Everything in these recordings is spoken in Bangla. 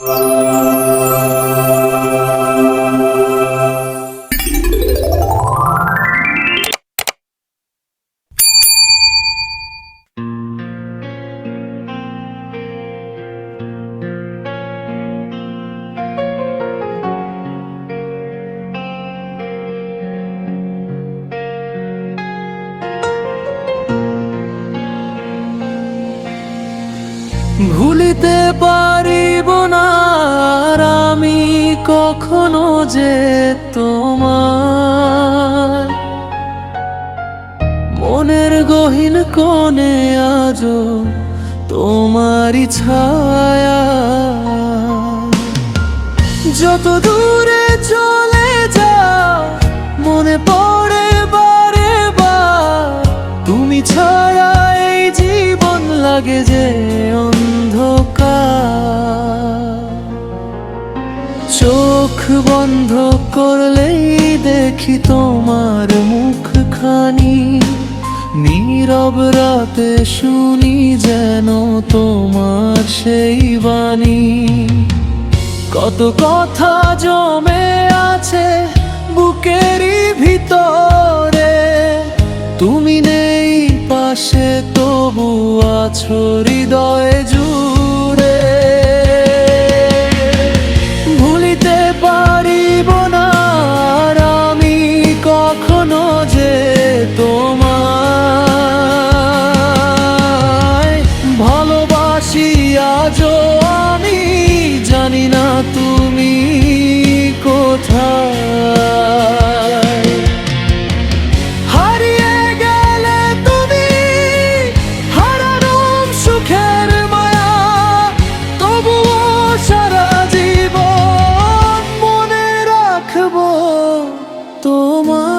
ভুলিতে পারিব না আর আমি কখনো যে তোমার মনের গহীন কোণে আজো তোমারই ছায়া। যত দূরে চলে যাও মনে পড়ে বারে বার, তুমি ছাড়া এই জীবন লাগে যে অন্ধকার। চোখ বন্ধ করলেই দেখি তোমার মুখখানি, নীরব রাতে শুনি যেন তোমার সেই বাণী। কত কথা জমে আছে বুকেরই ভিতরে, তুমি নেই পাশে তবু আছো হৃদয় জুড়ে। ভুলিতে পারিব না আর আমি কখনো যে তোমায় ভালোবাসি আজও আমি, জানি না তুমি কোথায়। হারিয়ে গেলে তুমি হারানো সুখের মায়া, তবুও সারা জীবন মনে রাখবো তোমায়।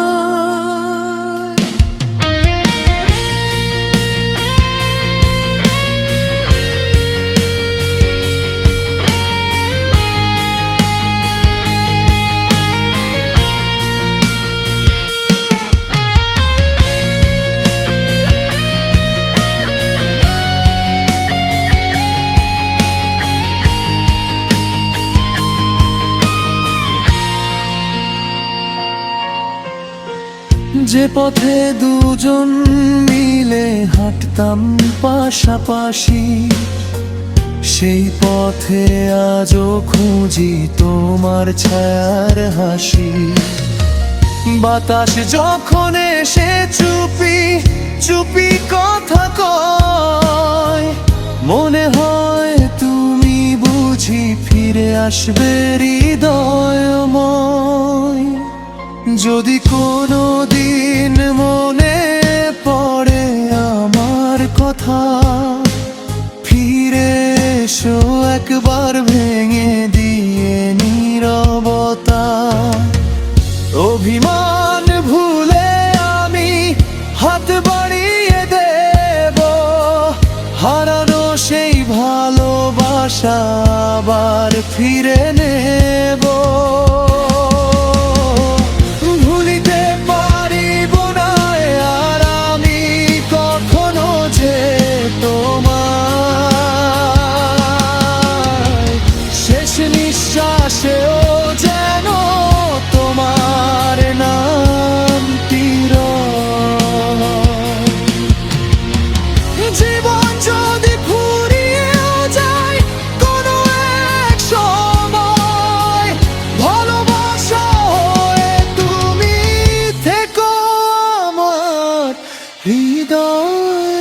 যে পথে দুজন মিলে হাঁটতাম পাশাপাশি, সেই পথে আজও খুঁজি তোমার ছায়ার হাসি। বাতাস যখন এসে চুপি চুপি কথা কয়, মনে হয় তুমি বুঝি ফিরে আসবে হৃদয়ময়। যদি কোনো দিন মনে পড়ে আমার কথা, ফিরে এসো একবার ভেঙে দিয়ে নীরবতা। অভিমান ভুলে আমি হাত বাড়িয়ে দেব, হারানো সেই ভালোবাসা আবার ফিরে নেব। নিঃশ্বাসেও যেন তোমার নামটি রয়। জীবন যদি ফুরিয়েও যায় কোনো এক সময়, ভালোবাসা হয়ে তুমি থেকো আমার হৃদয়।